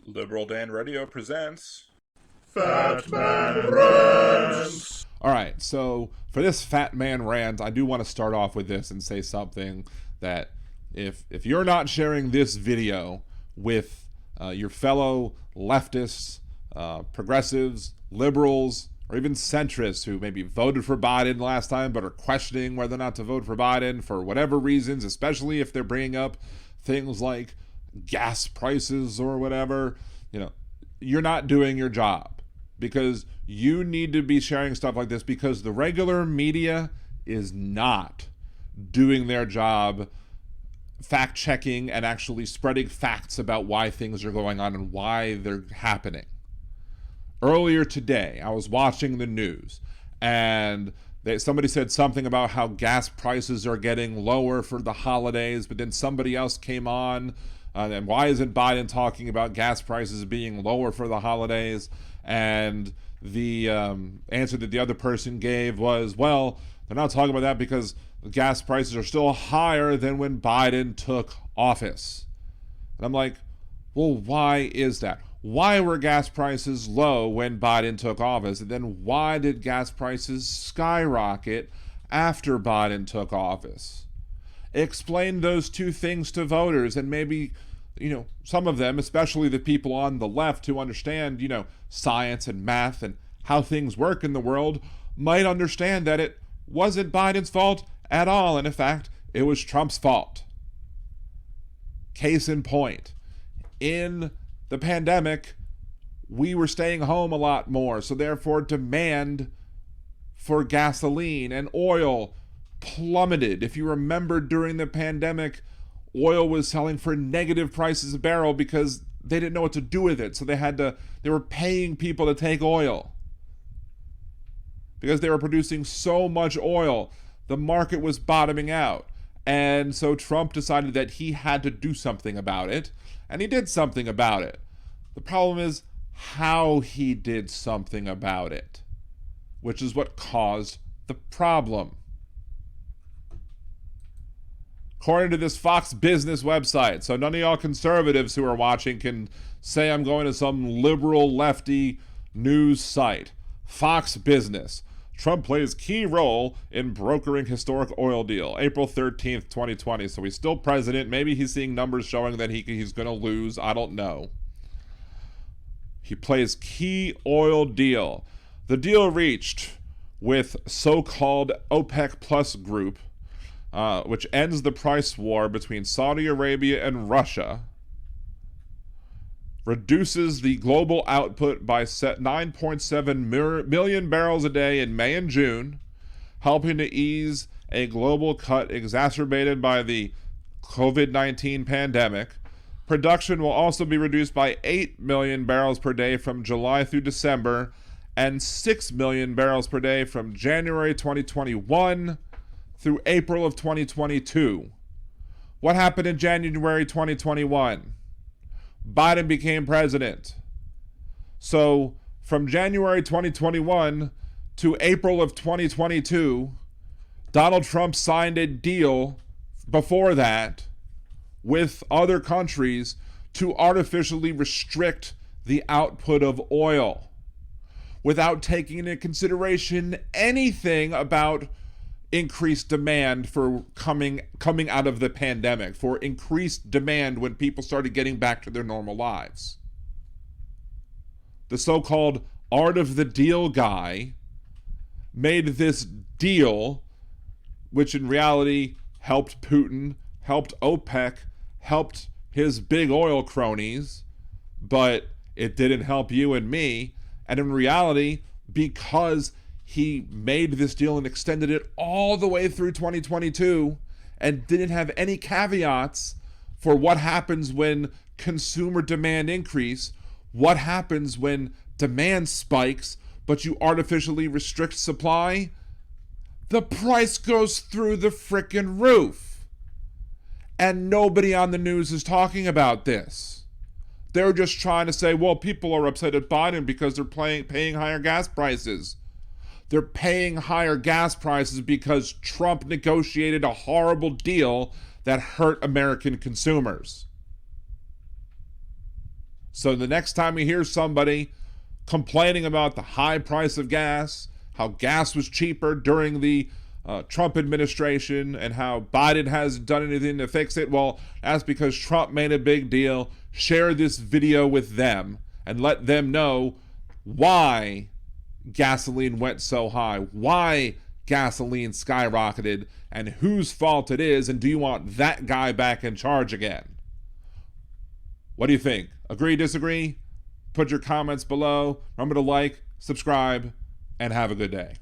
Liberal Dan Radio presents Fat Man Rant! All right, so for this Fat Man Rant, I do want to start off with this and say something that if you're not sharing this video with your fellow leftists, progressives, liberals, or even centrists who maybe voted for Biden last time but are questioning whether or not to vote for Biden for whatever reasons, especially if they're bringing up things like gas prices or whatever, you're not doing your job, because you need to be sharing stuff like this, because the regular media is not doing their job fact checking and actually spreading facts about why things are going on and why they're happening. Earlier today, I was watching the news and somebody said something about how gas prices are getting lower for the holidays, but then somebody else came on and why isn't Biden talking about gas prices being lower for the holidays? And the answer that the other person gave was, well, they're not talking about that because the gas prices are still higher than when Biden took office. And I'm like, well, why is that? Why were gas prices low when Biden took office? And then why did gas prices skyrocket after Biden took office? Explain those two things to voters, and maybe, some of them, especially the people on the left who understand, science and math and how things work in the world, might understand that it wasn't Biden's fault at all. And in fact, it was Trump's fault. Case in point, in the pandemic, we were staying home a lot more, so therefore demand for gasoline and oil plummeted. If you remember, during the pandemic, oil was selling for negative prices a barrel because they didn't know what to do with it. So they were paying people to take oil. Because they were producing so much oil, the market was bottoming out. And so Trump decided that he had to do something about it, and he did something about it. The problem is how he did something about it, which is what caused the problem. According to this Fox Business website, so none of y'all conservatives who are watching can say I'm going to some liberal lefty news site. Fox Business. Trump plays key role in brokering historic oil deal. April 13th, 2020. So he's still president. Maybe he's seeing numbers showing that he's going to lose. I don't know. He plays key oil deal. The deal reached with so-called OPEC Plus group, which ends the price war between Saudi Arabia and Russia, reduces the global output by 9.7 million barrels a day in May and June, helping to ease a global cut exacerbated by the COVID-19 pandemic. Production will also be reduced by 8 million barrels per day from July through December, and 6 million barrels per day from January 2021 through April of 2022. What happened in January 2021? Biden became president. So from January 2021 to April of 2022, Donald Trump signed a deal before that with other countries to artificially restrict the output of oil without taking into consideration anything about increased demand for coming out of the pandemic, for increased demand when people started getting back to their normal lives. The so-called art of the deal guy made this deal, which in reality helped Putin, helped OPEC, helped his big oil cronies, but it didn't help you and me. And in reality, because he made this deal and extended it all the way through 2022 and didn't have any caveats for what happens when consumer demand increase, what happens when demand spikes, but you artificially restrict supply, the price goes through the frickin' roof. And nobody on the news is talking about this. They're just trying to say, well, people are upset at Biden because they're paying higher gas prices. They're paying higher gas prices because Trump negotiated a horrible deal that hurt American consumers. So the next time you hear somebody complaining about the high price of gas, how gas was cheaper during the Trump administration, and how Biden hasn't done anything to fix it, well, that's because Trump made a big deal. Share this video with them and let them know why gasoline went so high, why gasoline skyrocketed, and whose fault it is, and do you want that guy back in charge again? What do you think? Agree, disagree? Put your comments below. Remember to like, subscribe, and have a good day.